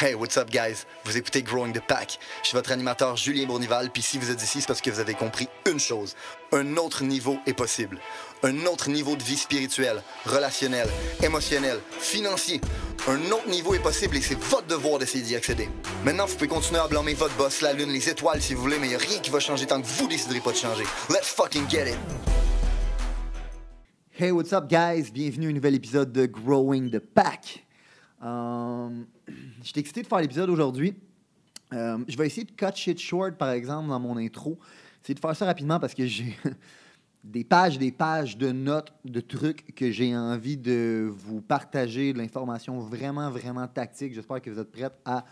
Hey, what's up, guys? Vous écoutez Growing the Pack. Je suis votre animateur Julien Bournival, puis si vous êtes ici, c'est parce que vous avez compris une chose. Un autre niveau est possible. Un autre niveau de vie spirituelle, relationnelle, émotionnelle, financier. Un autre niveau est possible et c'est votre devoir d'essayer d'y accéder. Maintenant, vous pouvez continuer à blâmer votre boss, la lune, les étoiles si vous voulez, mais il n'y a rien qui va changer tant que vous déciderez pas de changer. Let's fucking get it! Hey, what's up, guys? Bienvenue à un nouvel épisode de Growing the Pack. J'étais excité de faire l'épisode aujourd'hui. Je vais essayer de cut shit short, par exemple, dans mon intro. Essayer de faire ça rapidement parce que j'ai des pages de notes, de trucs que j'ai envie de vous partager, de l'information vraiment, vraiment tactique. J'espère que vous êtes prêts à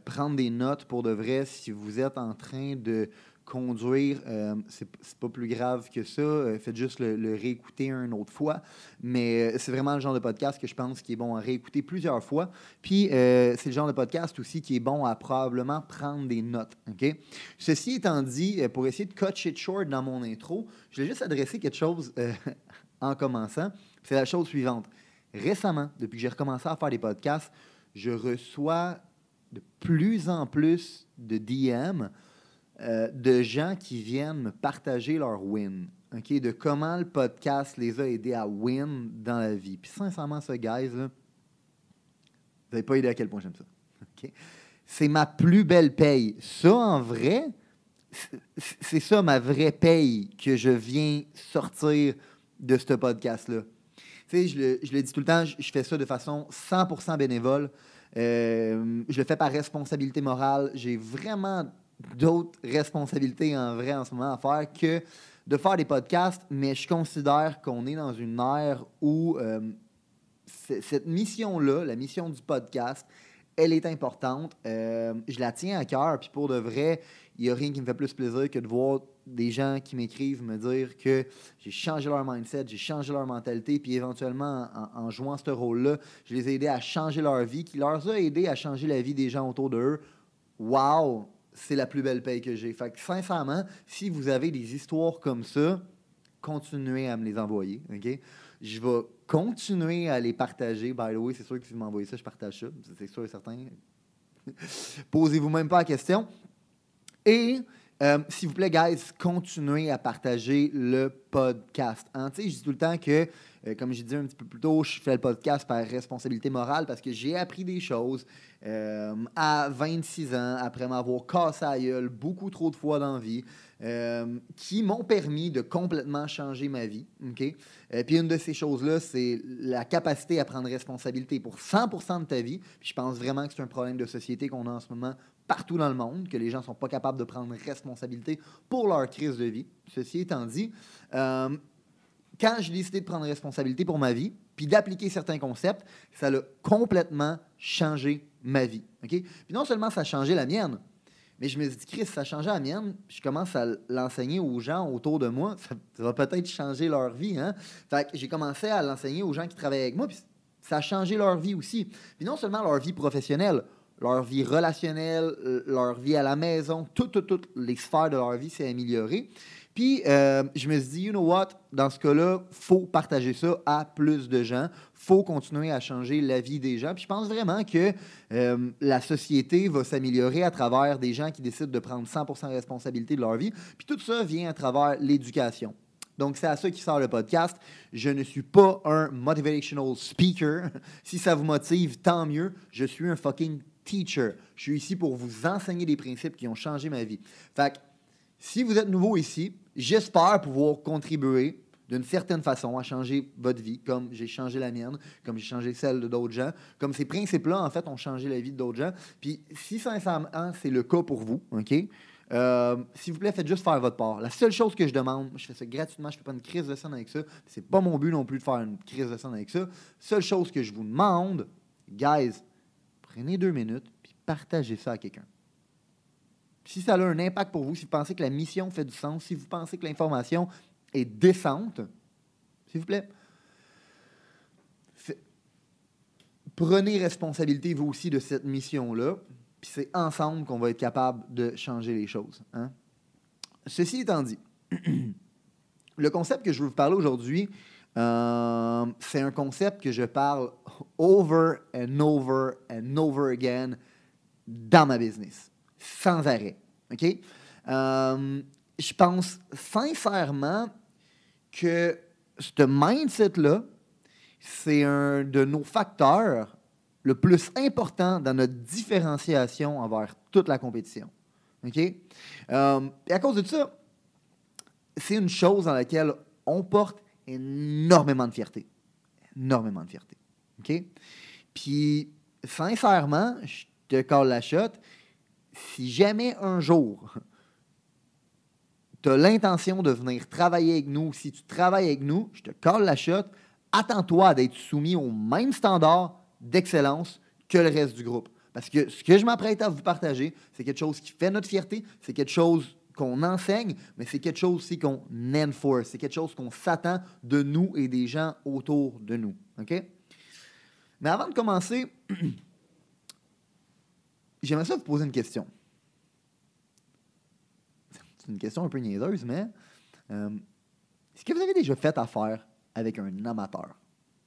prendre des notes pour de vrai. Si vous êtes en train de conduire, c'est pas plus grave que ça. Faites juste le réécouter une autre fois. Mais c'est vraiment le genre de podcast que je pense qui est bon à réécouter plusieurs fois. Puis, c'est le genre de podcast aussi qui est bon à probablement prendre des notes. Okay? Ceci étant dit, pour essayer de cut shit short dans mon intro, je vais juste adresser quelque chose en commençant. C'est la chose suivante. Récemment, depuis que j'ai recommencé à faire des podcasts, je reçois de plus en plus de DM de gens qui viennent me partager leur win, okay? De comment le podcast les a aidés à win dans la vie. Puis sincèrement, ça, guys, là, vous n'avez pas idée à quel point j'aime ça. Okay? C'est ma plus belle paye. Ça, en vrai, c'est ça ma vraie paye que je viens sortir de ce podcast-là. Tu sais, je le dis tout le temps, je fais ça de façon 100% bénévole. Je le fais par responsabilité morale. J'ai vraiment d'autres responsabilités en vrai en ce moment à faire que de faire des podcasts, mais je considère qu'on est dans une ère où cette mission-là, la mission du podcast, elle est importante. Je la tiens à cœur, puis pour de vrai, il n'y a rien qui me fait plus plaisir que de voir des gens qui m'écrivent me dire que j'ai changé leur mindset, j'ai changé leur mentalité, puis éventuellement, en jouant ce rôle-là, je les ai aidés à changer leur vie, qui leur a aidé à changer la vie des gens autour d'eux. Wow! C'est la plus belle paye que j'ai. Fait que sincèrement, si vous avez des histoires comme ça, continuez à me les envoyer. Okay? Je vais continuer à les partager. By the way, c'est sûr que si vous m'envoyez ça, je partage ça. C'est sûr et certain. Posez-vous même pas la question. Et s'il vous plaît, guys, continuez à partager le podcast. Hein? Je dis tout le temps que, comme j'ai dit un petit peu plus tôt, je fais le podcast par responsabilité morale parce que j'ai appris des choses à 26 ans, après m'avoir cassé la gueule beaucoup trop de fois dans la vie, qui m'ont permis de complètement changer ma vie. Okay? Puis une de ces choses-là, c'est la capacité à prendre responsabilité pour 100% de ta vie. Puis je pense vraiment que c'est un problème de société qu'on a en ce moment partout dans le monde, que les gens ne sont pas capables de prendre responsabilité pour leur crise de vie. Ceci étant dit, quand j'ai décidé de prendre responsabilité pour ma vie, puis d'appliquer certains concepts, ça a complètement changé ma vie. Okay? Puis non seulement ça a changé la mienne, mais je me suis dit, Chris, ça a changé la mienne, puis je commence à l'enseigner aux gens autour de moi, ça va peut-être changer leur vie. Hein? Fait que j'ai commencé à l'enseigner aux gens qui travaillent avec moi, puis ça a changé leur vie aussi. Puis non seulement leur vie professionnelle, leur vie relationnelle, leur vie à la maison, toutes les sphères de leur vie s'est améliorée. Puis, je me suis dit, you know what, dans ce cas-là, il faut partager ça à plus de gens. Il faut continuer à changer la vie des gens. Puis, je pense vraiment que la société va s'améliorer à travers des gens qui décident de prendre 100% responsabilité de leur vie. Puis, tout ça vient à travers l'éducation. Donc, c'est à ça qui sort le podcast. Je ne suis pas un motivational speaker. Si ça vous motive, tant mieux. Je suis un fucking teacher. Je suis ici pour vous enseigner des principes qui ont changé ma vie. Fait que, si vous êtes nouveau ici, j'espère pouvoir contribuer d'une certaine façon à changer votre vie, comme j'ai changé la mienne, comme j'ai changé celle de d'autres gens, comme ces principes-là, en fait, ont changé la vie d'autres gens. Puis, si sincèrement, c'est le cas pour vous, OK? S'il vous plaît, faites juste faire votre part. La seule chose que je demande, je fais ça gratuitement, je ne fais pas une crise de scène avec ça, c'est pas mon but non plus de faire une crise de scène avec ça. Seule chose que je vous demande, guys, prenez 2 minutes, puis partagez ça à quelqu'un. Si ça a un impact pour vous, si vous pensez que la mission fait du sens, si vous pensez que l'information est décente, s'il vous plaît, prenez responsabilité, vous aussi, de cette mission-là, puis c'est ensemble qu'on va être capable de changer les choses. Hein? Ceci étant dit, le concept que je veux vous parler aujourd'hui, C'est un concept que je parle over and over and over again dans ma business, sans arrêt. OK? Je pense sincèrement que ce mindset-là, c'est un de nos facteurs le plus important dans notre différenciation envers toute la compétition. OK? Et à cause de ça, c'est une chose dans laquelle on porte énormément de fierté. Énormément de fierté. OK? Puis, sincèrement, je te colle la shot, si jamais un jour, tu as l'intention de venir travailler avec nous, si tu travailles avec nous, je te colle la shot, attends-toi d'être soumis au même standard d'excellence que le reste du groupe. Parce que ce que je m'apprête à vous partager, c'est quelque chose qui fait notre fierté, c'est quelque chose qu'on enseigne, mais c'est quelque chose aussi qu'on enforce, c'est quelque chose qu'on s'attend de nous et des gens autour de nous. OK? Mais avant de commencer, j'aimerais ça vous poser une question. C'est une question un peu niaiseuse, mais est-ce que vous avez déjà fait affaire avec un amateur?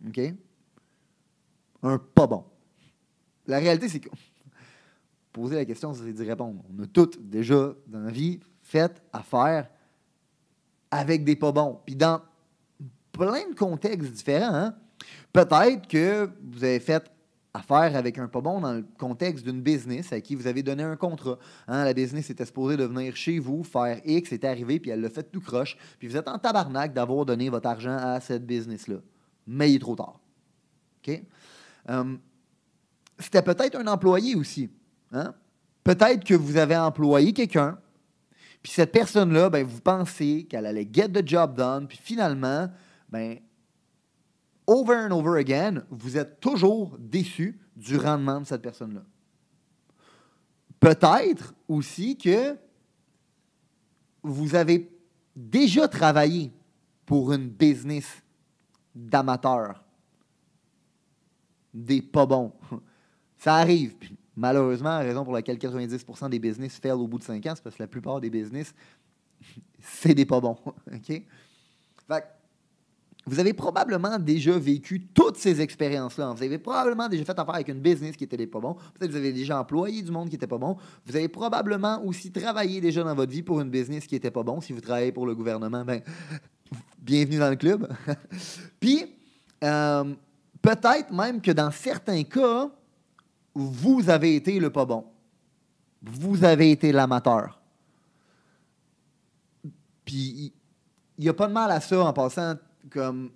OK? Un pas bon. La réalité, c'est que poser la question, c'est d'y répondre. On a tous déjà, dans la vie, fait affaire avec des pas bons. Puis dans plein de contextes différents, hein? Peut-être que vous avez fait affaire avec un pas bon dans le contexte d'une business à qui vous avez donné un contrat. Hein? La business était supposée de venir chez vous, faire X, c'est arrivé, puis elle l'a fait tout croche. Puis vous êtes en tabarnak d'avoir donné votre argent à cette business-là. Mais il est trop tard. OK? C'était peut-être un employé aussi. Hein? Peut-être que vous avez employé quelqu'un, puis cette personne-là, ben, vous pensez qu'elle allait get the job done, puis finalement, ben, over and over again, vous êtes toujours déçu du rendement de cette personne-là. Peut-être aussi que vous avez déjà travaillé pour une business d'amateurs, des pas bons. Ça arrive. Puis, malheureusement, la raison pour laquelle 90% des business fail au bout de 5 ans, c'est parce que la plupart des business, c'est des pas bons. OK? Fait que vous avez probablement déjà vécu toutes ces expériences-là. Vous avez probablement déjà fait affaire avec une business qui était des pas bons. Peut-être que vous avez déjà employé du monde qui n'était pas bon. Vous avez probablement aussi travaillé déjà dans votre vie pour une business qui n'était pas bon. Si vous travaillez pour le gouvernement, ben, bienvenue dans le club. Puis, peut-être même que dans certains cas, vous avez été le pas bon. Vous avez été l'amateur. Puis, il n'y a pas de mal à ça en passant, comme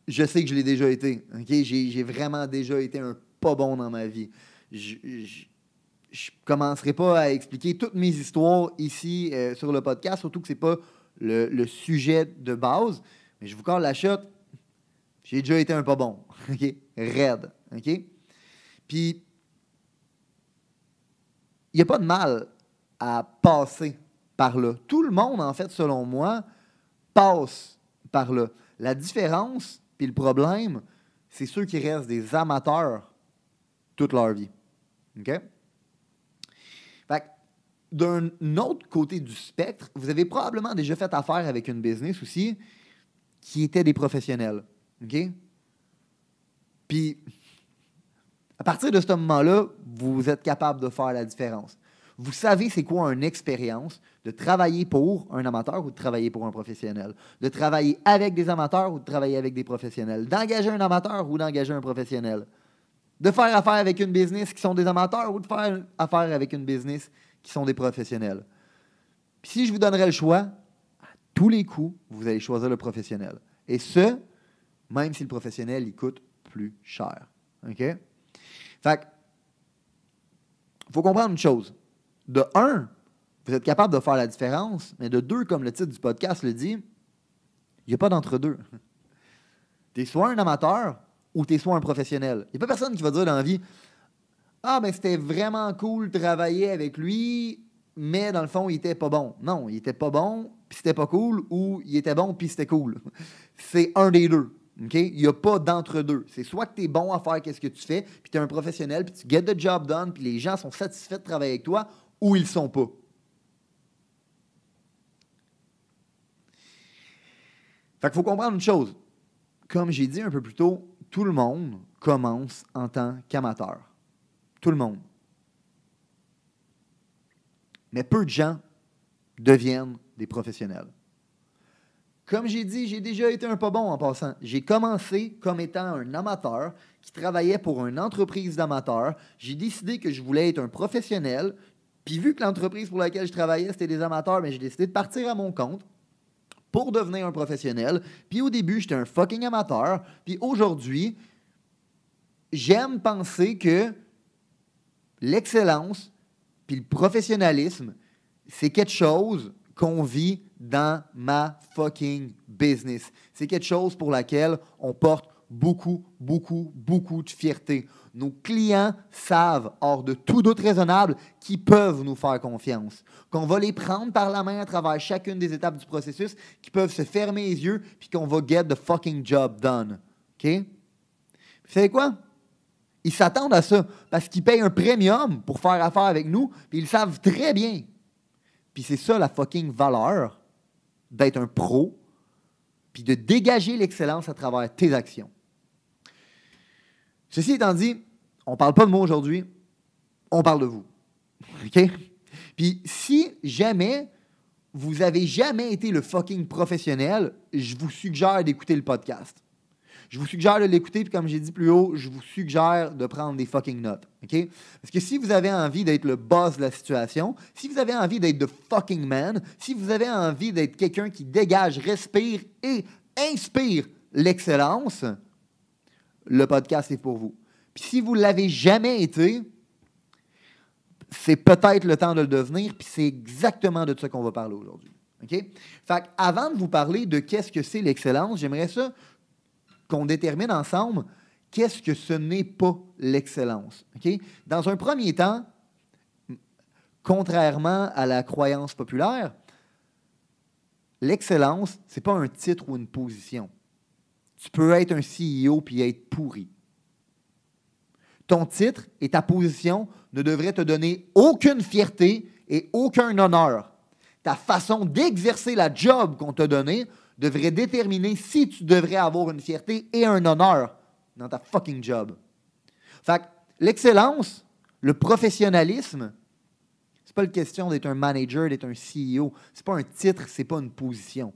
je sais que je l'ai déjà été. Okay? J'ai vraiment déjà été un pas bon dans ma vie. Je ne commencerai pas à expliquer toutes mes histoires ici sur le podcast, surtout que ce n'est pas le sujet de base. Mais je vous colle la shot. J'ai déjà été un pas bon. Okay? Raide. OK? Puis, il n'y a pas de mal à passer par là. Tout le monde, en fait, selon moi, passe par là. La différence, puis le problème, c'est ceux qui restent des amateurs toute leur vie. OK? Fait que, d'un autre côté du spectre, vous avez probablement déjà fait affaire avec une business aussi qui était des professionnels. OK? Puis, à partir de ce moment-là, vous êtes capable de faire la différence. Vous savez c'est quoi une expérience de travailler pour un amateur ou de travailler pour un professionnel, de travailler avec des amateurs ou de travailler avec des professionnels, d'engager un amateur ou d'engager un professionnel, de faire affaire avec une business qui sont des amateurs ou de faire affaire avec une business qui sont des professionnels. Puis si je vous donnerais le choix, à tous les coups, vous allez choisir le professionnel. Et ce, même si le professionnel, il coûte plus cher. OK? Fait que, il faut comprendre une chose. De un, vous êtes capable de faire la différence, mais de deux, comme le titre du podcast le dit, il n'y a pas d'entre-deux. Tu es soit un amateur ou tu es soit un professionnel. Il n'y a pas personne qui va dire dans la vie « Ah, ben c'était vraiment cool de travailler avec lui, mais dans le fond, il était pas bon. » Non, il était pas bon, puis c'était pas cool, ou il était bon, puis c'était cool. C'est un des deux. Okay? Il n'y a pas d'entre-deux. C'est soit que tu es bon à faire ce que tu fais, puis tu es un professionnel, puis tu get the job done, puis les gens sont satisfaits de travailler avec toi, ou ils ne sont pas. Fait qu'il faut comprendre une chose. comme j'ai dit un peu plus tôt, tout le monde commence en tant qu'amateur. Tout le monde. Mais peu de gens deviennent des professionnels. Comme j'ai dit, j'ai déjà été un pas bon en passant. J'ai commencé comme étant un amateur qui travaillait pour une entreprise d'amateurs. J'ai décidé que je voulais être un professionnel. Puis vu que l'entreprise pour laquelle je travaillais, c'était des amateurs, mais j'ai décidé de partir à mon compte pour devenir un professionnel. Puis au début, j'étais un fucking amateur. Puis aujourd'hui, j'aime penser que l'excellence puis le professionnalisme, c'est quelque chose qu'on vit dans ma fucking business. C'est quelque chose pour laquelle on porte beaucoup, beaucoup, beaucoup de fierté. Nos clients savent, hors de tout doute raisonnable, qu'ils peuvent nous faire confiance. Qu'on va les prendre par la main à travers chacune des étapes du processus, qu'ils peuvent se fermer les yeux, puis qu'on va get the fucking job done. OK? Vous savez quoi? Ils s'attendent à ça parce qu'ils payent un premium pour faire affaire avec nous, puis ils savent très bien. Puis c'est ça la fucking valeur d'être un pro, puis de dégager l'excellence à travers tes actions. Ceci étant dit, on ne parle pas de moi aujourd'hui, on parle de vous. OK? Puis si jamais vous avez jamais été le fucking professionnel, je vous suggère d'écouter le podcast. Je vous suggère de l'écouter, puis comme j'ai dit plus haut, je vous suggère de prendre des fucking notes. OK? Parce que si vous avez envie d'être le boss de la situation, si vous avez envie d'être the fucking man, si vous avez envie d'être quelqu'un qui dégage, respire et inspire l'excellence, le podcast est pour vous. Puis si vous ne l'avez jamais été, c'est peut-être le temps de le devenir, puis c'est exactement de ça qu'on va parler aujourd'hui. OK? Fait avant de vous parler de qu'est-ce que c'est l'excellence, j'aimerais ça qu'on détermine ensemble qu'est-ce que ce n'est pas l'excellence. Okay? Dans un premier temps, contrairement à la croyance populaire, l'excellence, ce n'est pas un titre ou une position. Tu peux être un CEO puis être pourri. Ton titre et ta position ne devraient te donner aucune fierté et aucun honneur. Ta façon d'exercer la job qu'on t'a donnée devrait déterminer si tu devrais avoir une fierté et un honneur dans ta fucking job. Fait que l'excellence, le professionnalisme, c'est pas une question d'être un manager, d'être un CEO. C'est pas un titre, c'est pas une position.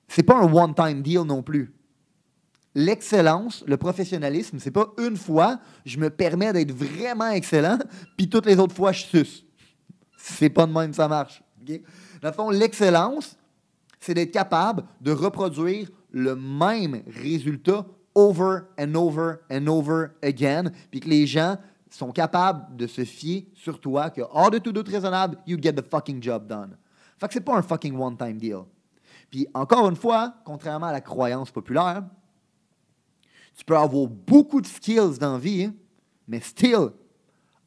C'est pas un one-time deal non plus. L'excellence, le professionnalisme, c'est pas une fois, je me permets d'être vraiment excellent, puis toutes les autres fois, je suce. C'est pas de même que ça marche. Okay? Dans le fond, l'excellence, c'est d'être capable de reproduire le même résultat over and over and over again, puis que les gens sont capables de se fier sur toi, que hors de tout doute raisonnable, you get the fucking job done. Fait que c'est pas un fucking one-time deal. Puis encore une fois, contrairement à la croyance populaire, tu peux avoir beaucoup de skills dans la vie, mais still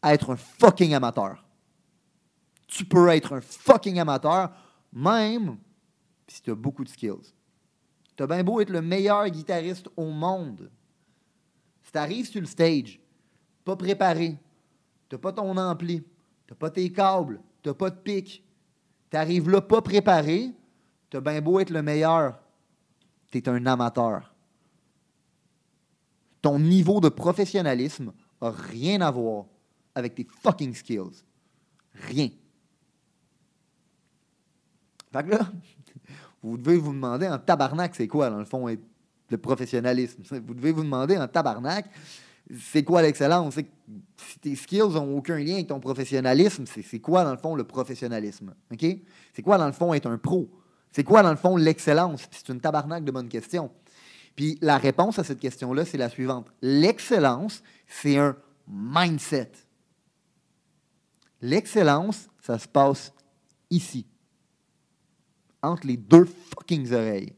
être un fucking amateur. Tu peux être un fucking amateur, même si tu as beaucoup de skills. Tu as bien beau être le meilleur guitariste au monde. Si tu arrives sur le stage, pas préparé, tu n'as pas ton ampli, tu n'as pas tes câbles, tu n'as pas de pic, tu arrives là pas préparé, tu as bien beau être le meilleur, tu es un amateur. Ton niveau de professionnalisme n'a rien à voir avec tes fucking skills. Rien. Fait que là, vous devez vous demander en tabarnak, c'est quoi, dans le fond, le professionnalisme? Vous devez vous demander en tabarnak, c'est quoi l'excellence? Si tes skills n'ont aucun lien avec ton professionnalisme, c'est quoi, dans le fond, le professionnalisme? Okay? C'est quoi, dans le fond, être un pro? C'est quoi, dans le fond, l'excellence? Puis c'est une tabarnak de bonnes questions. Puis la réponse à cette question-là, c'est la suivante. L'excellence, c'est un mindset. L'excellence, ça se passe ici, entre les deux fucking oreilles.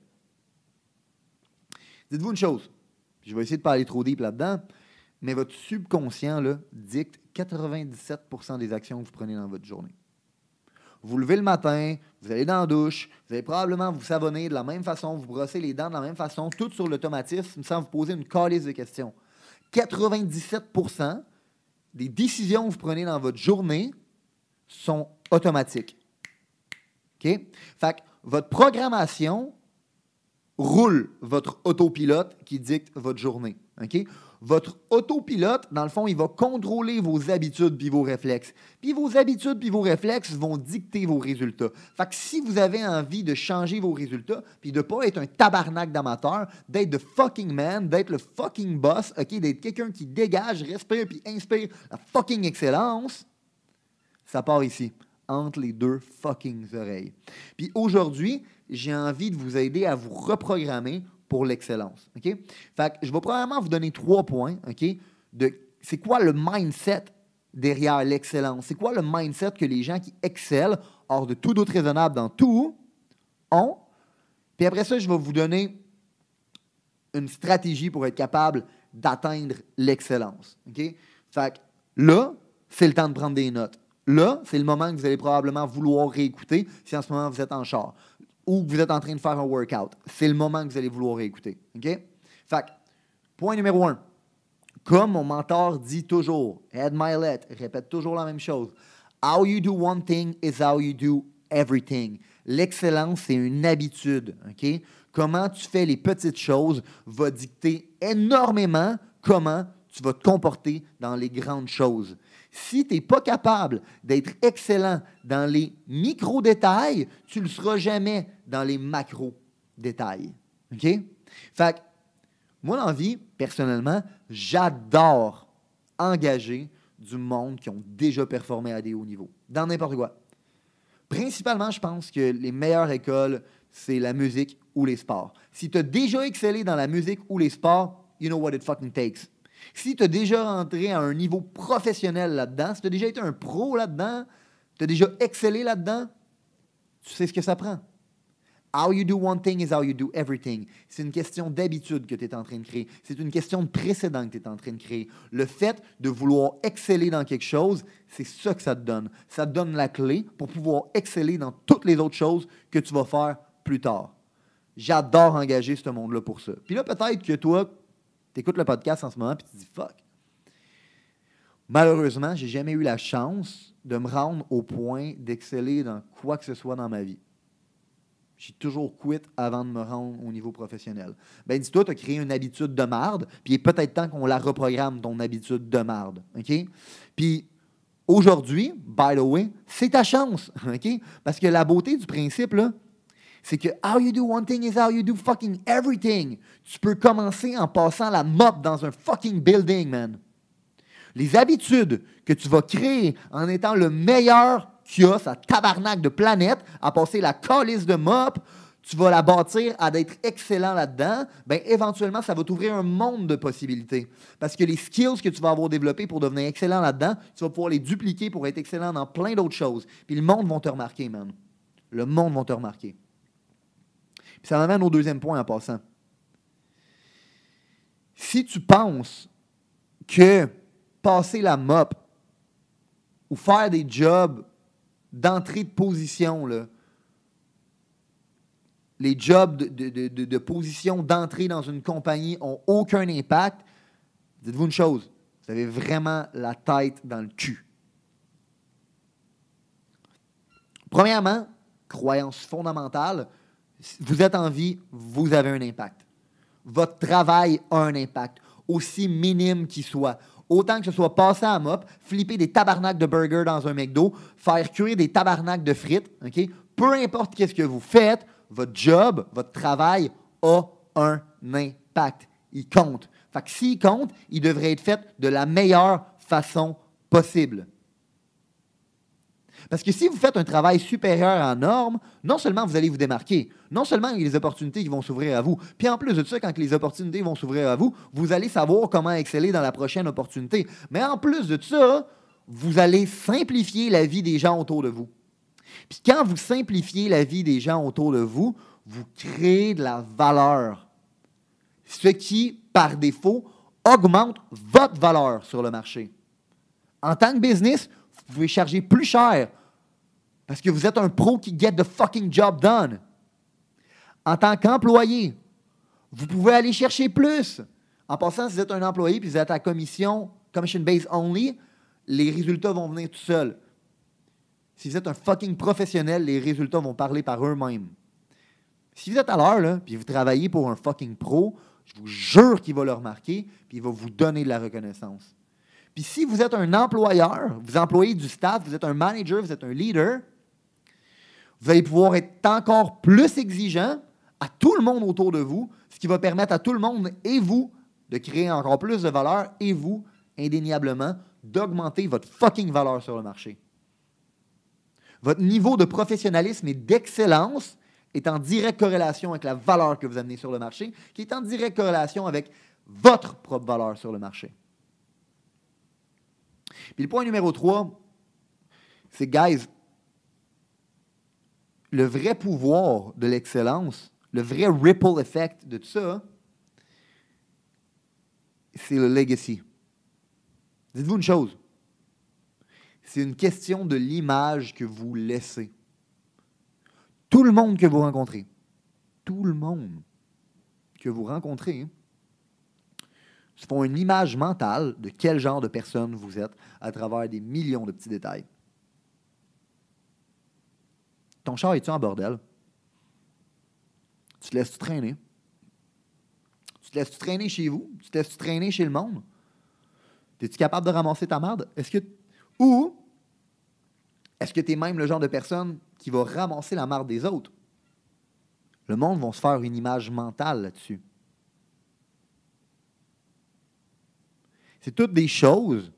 Dites-vous une chose, je vais essayer de ne pas aller trop deep là-dedans, mais votre subconscient là, dicte 97% des actions que vous prenez dans votre journée. Vous levez le matin, vous allez dans la douche, vous allez probablement vous savonner de la même façon, vous brossez les dents de la même façon, tout sur l'automatisme sans vous poser une calisse de questions. 97% des décisions que vous prenez dans votre journée sont automatiques. OK? Fait que votre programmation roule votre autopilote qui dicte votre journée. OK? Votre autopilote, dans le fond, il va contrôler vos habitudes puis vos réflexes. Puis vos habitudes puis vos réflexes vont dicter vos résultats. Fait que si vous avez envie de changer vos résultats puis de ne pas être un tabarnak d'amateur, d'être the fucking man, d'être le fucking boss, OK? D'être quelqu'un qui dégage, respire puis inspire la fucking excellence, ça part ici, entre les deux fucking oreilles. Puis aujourd'hui, j'ai envie de vous aider à vous reprogrammer pour l'excellence. OK? Fait que je vais probablement vous donner 3 points, OK? De c'est quoi le mindset derrière l'excellence? C'est quoi le mindset que les gens qui excellent, hors de tout doute raisonnable dans tout, ont? Puis après ça, je vais vous donner une stratégie pour être capable d'atteindre l'excellence. OK? Fait que là, c'est le temps de prendre des notes. Là, c'est le moment que vous allez probablement vouloir réécouter si en ce moment vous êtes en char ou que vous êtes en train de faire un workout. C'est le moment que vous allez vouloir réécouter. OK? Fait que, point numéro 1. Comme mon mentor dit toujours, Ed Mylett répète toujours la même chose. How you do one thing is how you do everything. L'excellence, c'est une habitude. OK? Comment tu fais les petites choses va dicter énormément comment tu vas te comporter dans les grandes choses. Si tu n'es pas capable d'être excellent dans les micro-détails, tu ne le seras jamais dans les macro-détails. OK? Fait que, moi, dans la vie, personnellement, j'adore engager du monde qui ont déjà performé à des hauts niveaux, dans n'importe quoi. Principalement, je pense que les meilleures écoles, c'est la musique ou les sports. Si tu as déjà excellé dans la musique ou les sports, you know what it fucking takes. Si tu as déjà rentré à un niveau professionnel là-dedans, si tu as déjà été un pro là-dedans, tu as déjà excellé là-dedans, tu sais ce que ça prend. How you do one thing is how you do everything. C'est une question d'habitude que tu es en train de créer. C'est une question de précédent que tu es en train de créer. Le fait de vouloir exceller dans quelque chose, c'est ça que ça te donne. Ça te donne la clé pour pouvoir exceller dans toutes les autres choses que tu vas faire plus tard. J'adore engager ce monde-là pour ça. Puis là, peut-être que toi, tu écoutes le podcast en ce moment et tu te dis « fuck ». Malheureusement, j'ai jamais eu la chance de me rendre au point d'exceller dans quoi que ce soit dans ma vie. J'ai toujours quitté avant de me rendre au niveau professionnel. Ben dis-toi, tu as créé une habitude de marde, puis il est peut-être temps qu'on la reprogramme, ton habitude de marde. OK? Puis aujourd'hui, by the way, c'est ta chance. OK? Parce que la beauté du principe, là, c'est que how you do one thing is how you do fucking everything. Tu peux commencer en passant la mop dans un fucking building, man. Les habitudes que tu vas créer en étant le meilleur qu'il y a, sa tabarnak de planète, à passer la calice de mop, tu vas la bâtir à d'être excellent là-dedans, bien, éventuellement, ça va t'ouvrir un monde de possibilités. Parce que les skills que tu vas avoir développés pour devenir excellent là-dedans, tu vas pouvoir les dupliquer pour être excellent dans plein d'autres choses. Puis le monde va te remarquer, man. Le monde va te remarquer. Puis ça m'amène au deuxième point en passant. Si tu penses que passer la mop ou faire des jobs d'entrée de position, là, les jobs de position d'entrée dans une compagnie n'ont aucun impact, dites-vous une chose, vous avez vraiment la tête dans le cul. Premièrement, croyance fondamentale, vous êtes en vie, vous avez un impact. Votre travail a un impact, aussi minime qu'il soit. Autant que ce soit passer à mop, flipper des tabarnaks de burgers dans un McDo, faire cuire des tabarnaks de frites, OK? Peu importe qu'est-ce que vous faites, votre job, votre travail a un impact. Il compte. Fait que s'il compte, il devrait être fait de la meilleure façon possible. Parce que si vous faites un travail supérieur en normes, non seulement vous allez vous démarquer, non seulement il y a des opportunités qui vont s'ouvrir à vous, puis en plus de ça, quand les opportunités vont s'ouvrir à vous, vous allez savoir comment exceller dans la prochaine opportunité. Mais en plus de ça, vous allez simplifier la vie des gens autour de vous. Puis quand vous simplifiez la vie des gens autour de vous, vous créez de la valeur. Ce qui, par défaut, augmente votre valeur sur le marché. En tant que business, vous pouvez charger plus cher parce que vous êtes un pro qui get the fucking job done. En tant qu'employé, vous pouvez aller chercher plus. En passant, si vous êtes un employé et vous êtes à commission based only, les résultats vont venir tout seuls. Si vous êtes un fucking professionnel, les résultats vont parler par eux-mêmes. Si vous êtes à l'heure, là, puis vous travaillez pour un fucking pro, je vous jure qu'il va le remarquer, puis il va vous donner de la reconnaissance. Puis si vous êtes un employeur, vous employez du staff, vous êtes un manager, vous êtes un leader, vous allez pouvoir être encore plus exigeant à tout le monde autour de vous, ce qui va permettre à tout le monde et vous de créer encore plus de valeur et vous, indéniablement, d'augmenter votre fucking valeur sur le marché. Votre niveau de professionnalisme et d'excellence est en directe corrélation avec la valeur que vous amenez sur le marché, qui est en directe corrélation avec votre propre valeur sur le marché. Puis le point numéro 3, c'est, guys, le vrai pouvoir de l'excellence, le vrai ripple effect de tout ça, c'est le legacy. Dites-vous une chose, c'est une question de l'image que vous laissez. Tout le monde que vous rencontrez, se font une image mentale de quel genre de personne vous êtes à travers des millions de petits détails. Ton char est-tu en bordel? Tu te laisses-tu traîner? Tu te laisses-tu traîner chez vous? Tu te laisses-tu traîner chez le monde? Es-tu capable de ramasser ta marde? Ou est-ce que tu es même le genre de personne qui va ramasser la marde des autres? Le monde va se faire une image mentale là-dessus. C'est toutes des choses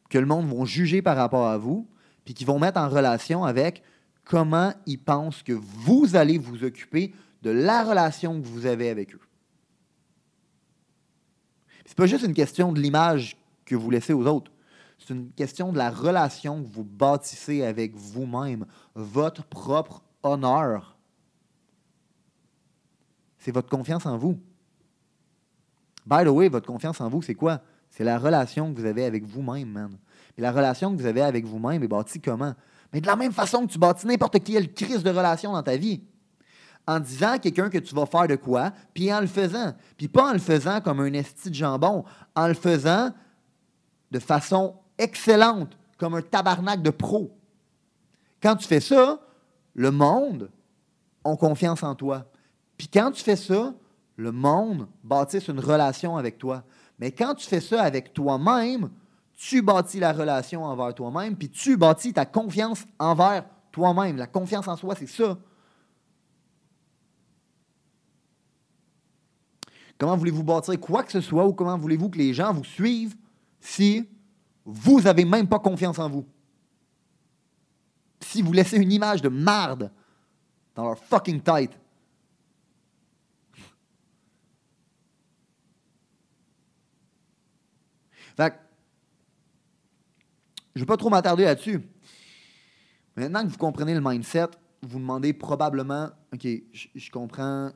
que le monde va juger par rapport à vous, puis qui vont mettre en relation avec comment ils pensent que vous allez vous occuper de la relation que vous avez avec eux. C'est pas juste une question de l'image que vous laissez aux autres. C'est une question de la relation que vous bâtissez avec vous-même, votre propre honneur. C'est votre confiance en vous. By the way, votre confiance en vous, c'est quoi? C'est la relation que vous avez avec vous-même, man. Et la relation que vous avez avec vous-même est bâtie comment? Mais de la même façon que tu bâtis n'importe quelle crise de relation dans ta vie. En disant à quelqu'un que tu vas faire de quoi, puis en le faisant. Puis pas en le faisant comme un esti de jambon, en le faisant de façon excellente, comme un tabarnak de pro. Quand tu fais ça, le monde a confiance en toi. Puis quand tu fais ça, le monde bâtisse une relation avec toi. Mais quand tu fais ça avec toi-même, tu bâtis la relation envers toi-même, puis tu bâtis ta confiance envers toi-même. La confiance en soi, c'est ça. Comment voulez-vous bâtir quoi que ce soit ou comment voulez-vous que les gens vous suivent si vous n'avez même pas confiance en vous? Si vous laissez une image de marde dans leur fucking tête. Fait que, je ne vais pas trop m'attarder là-dessus. Maintenant que vous comprenez le mindset, vous vous demandez probablement, OK, je comprends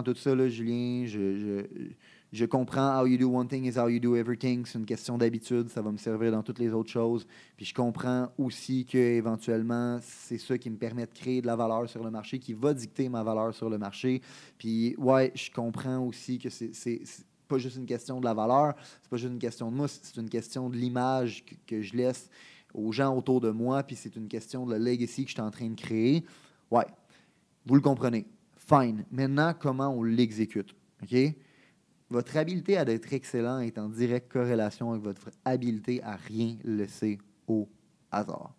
tout ça, là, Julien, je comprends how you do one thing is how you do everything, c'est une question d'habitude, ça va me servir dans toutes les autres choses. Puis je comprends aussi qu'éventuellement, c'est ça qui me permet de créer de la valeur sur le marché, qui va dicter ma valeur sur le marché. Puis ouais, je comprends aussi que c'est pas juste une question de la valeur, c'est pas juste une question de moi, c'est une question de l'image que je laisse aux gens autour de moi, puis c'est une question de la legacy que je suis en train de créer. Ouais, vous le comprenez. Fine. Maintenant, comment on l'exécute? OK? Votre habileté à être excellent est en directe corrélation avec votre habileté à rien laisser au hasard.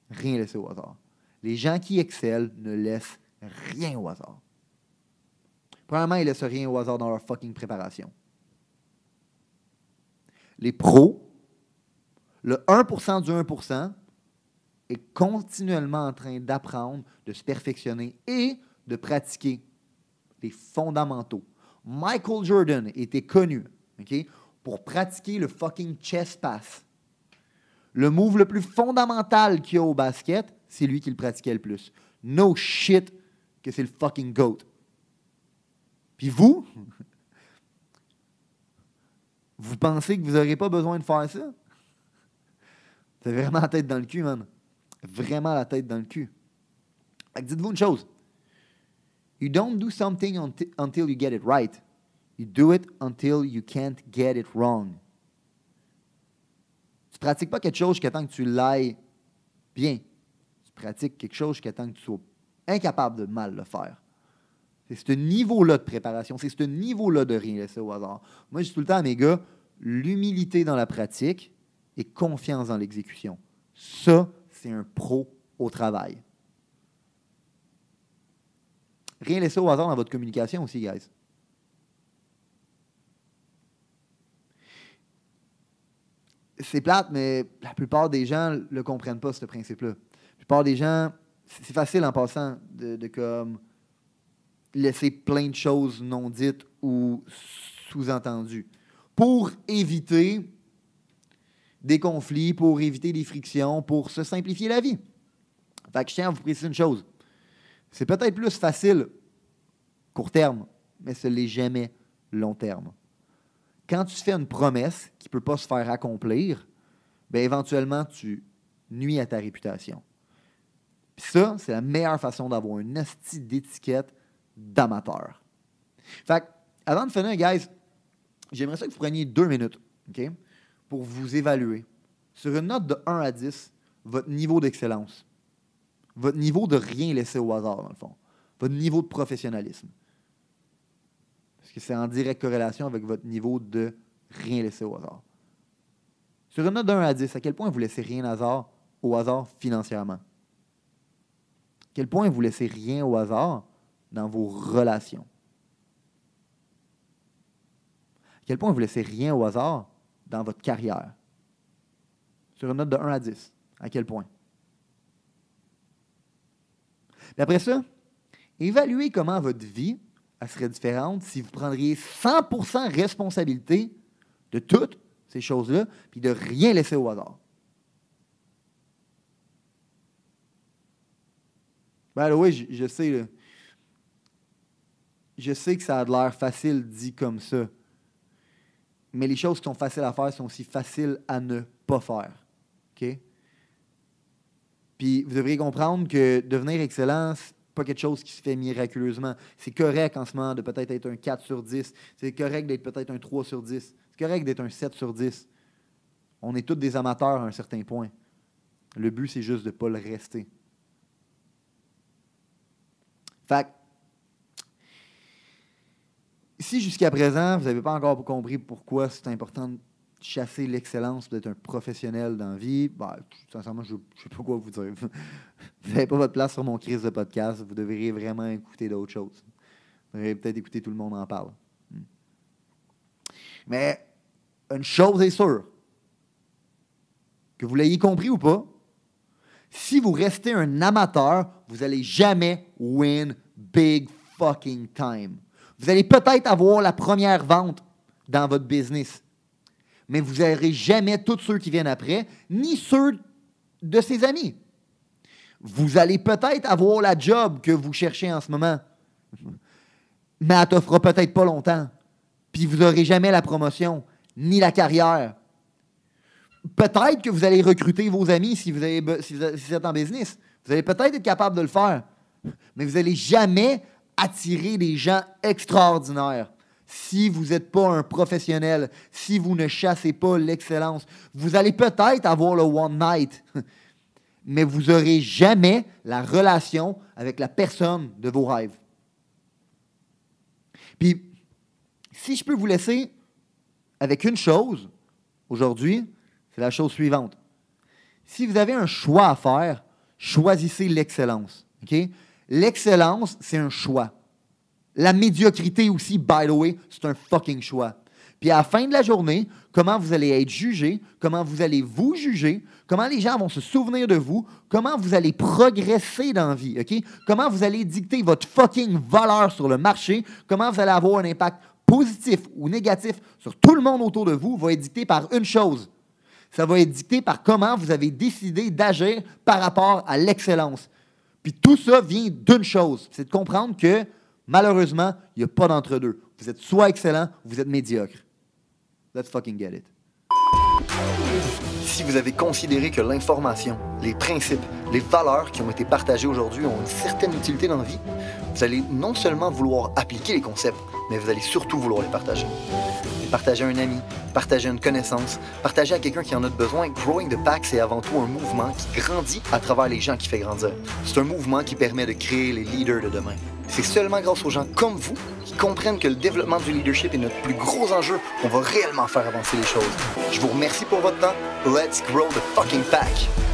Rien laisser au hasard. Les gens qui excellent ne laissent rien au hasard. Premièrement, ils ne laissent rien au hasard dans leur fucking préparation. Les pros, le 1% du 1% est continuellement en train d'apprendre, de se perfectionner et de pratiquer les fondamentaux. Michael Jordan était connu, okay, pour pratiquer le fucking chest pass. Le move le plus fondamental qu'il y a au basket, c'est lui qui le pratiquait le plus. No shit que c'est le fucking GOAT. Puis vous, vous pensez que vous n'aurez pas besoin de faire ça? C'est vraiment la tête dans le cul, man. Vraiment la tête dans le cul. Dites-vous une chose. You don't do something until you get it right. You do it until you can't get it wrong. Tu ne pratiques pas quelque chose jusqu'à temps que tu l'ailles bien. Tu pratiques quelque chose jusqu'à temps que tu sois incapable de mal le faire. C'est ce niveau-là de préparation, c'est ce niveau-là de rien laisser au hasard. Moi, je dis tout le temps à mes gars, l'humilité dans la pratique et confiance dans l'exécution. Ça, c'est un pro au travail. Rien laisser au hasard dans votre communication aussi, guys. C'est plate, mais la plupart des gens ne le comprennent pas, ce principe-là. La plupart des gens, c'est facile en passant de comme laisser plein de choses non dites ou sous-entendues pour éviter des conflits, pour éviter des frictions, pour se simplifier la vie. Fait que je tiens à vous préciser une chose. C'est peut-être plus facile court terme, mais ce n'est jamais long terme. Quand tu fais une promesse qui ne peut pas se faire accomplir, bien éventuellement, tu nuis à ta réputation. Puis ça, c'est la meilleure façon d'avoir une hostie d'étiquette d'amateur. Fait que, avant de finir, guys, j'aimerais ça que vous preniez 2 minutes, OK, pour vous évaluer. Sur une note de 1 à 10, votre niveau d'excellence. Votre niveau de rien laisser au hasard, dans le fond. Votre niveau de professionnalisme. Parce que c'est en directe corrélation avec votre niveau de rien laisser au hasard. Sur une note de 1 à 10, à quel point vous laissez rien au hasard financièrement? À quel point vous laissez rien au hasard dans vos relations? À quel point vous laissez rien au hasard dans votre carrière? Sur une note de 1 à 10, à quel point? Puis après ça, évaluez comment votre vie elle serait différente si vous prendriez 100% responsabilité de toutes ces choses-là, puis de rien laisser au hasard. Ben oui, je sais, là. Je sais que ça a l'air facile dit comme ça. Mais les choses qui sont faciles à faire sont aussi faciles à ne pas faire. OK? Puis vous devriez comprendre que devenir excellent, c'est pas quelque chose qui se fait miraculeusement. C'est correct en ce moment de peut-être être un 4 sur 10. C'est correct d'être peut-être un 3 sur 10. C'est correct d'être un 7 sur 10. On est tous des amateurs à un certain point. Le but, c'est juste de ne pas le rester. Fait que, si jusqu'à présent, vous n'avez pas encore compris pourquoi c'est important de chasser l'excellence, d'être un professionnel dans la vie, ben, sincèrement, je ne sais pas quoi vous dire. Vous n'avez pas votre place sur mon crise de podcast. Vous devriez vraiment écouter d'autres choses. Vous devriez peut-être écouter Tout le monde en parle. Mais une chose est sûre, que vous l'ayez compris ou pas, si vous restez un amateur, vous n'allez jamais win big fucking time. Vous allez peut-être avoir la première vente dans votre business, mais vous n'aurez jamais tous ceux qui viennent après, ni ceux de ses amis. Vous allez peut-être avoir la job que vous cherchez en ce moment, mais elle ne t'offrera peut-être pas longtemps. Puis vous n'aurez jamais la promotion, ni la carrière. Peut-être que vous allez recruter vos amis si vous êtes en business. Vous allez peut-être être capable de le faire, mais vous n'allez jamais attirer des gens extraordinaires. Si vous n'êtes pas un professionnel, si vous ne chassez pas l'excellence, vous allez peut-être avoir le one night, mais vous n'aurez jamais la relation avec la personne de vos rêves. Puis, si je peux vous laisser avec une chose aujourd'hui, c'est la chose suivante. Si vous avez un choix à faire, choisissez l'excellence. Okay? L'excellence, c'est un choix. La médiocrité aussi, by the way, c'est un fucking choix. Puis à la fin de la journée, comment vous allez être jugé, comment vous allez vous juger, comment les gens vont se souvenir de vous, comment vous allez progresser dans la vie, OK? Comment vous allez dicter votre fucking valeur sur le marché, comment vous allez avoir un impact positif ou négatif sur tout le monde autour de vous, va être dicté par une chose. Ça va être dicté par comment vous avez décidé d'agir par rapport à l'excellence. Puis tout ça vient d'une chose, c'est de comprendre que malheureusement, il n'y a pas d'entre-deux. Vous êtes soit excellent ou vous êtes médiocre. Let's fucking get it. Si vous avez considéré que l'information, les principes, les valeurs qui ont été partagées aujourd'hui ont une certaine utilité dans la vie, vous allez non seulement vouloir appliquer les concepts, mais vous allez surtout vouloir les partager. partager à un ami, partager à une connaissance, partager à quelqu'un qui en a besoin. Growing the Pack, c'est avant tout un mouvement qui grandit à travers les gens qui fait grandir. C'est un mouvement qui permet de créer les leaders de demain. C'est seulement grâce aux gens comme vous qui comprennent que le développement du leadership est notre plus gros enjeu qu'on va réellement faire avancer les choses. Je vous remercie pour votre temps. Let's grow the fucking pack!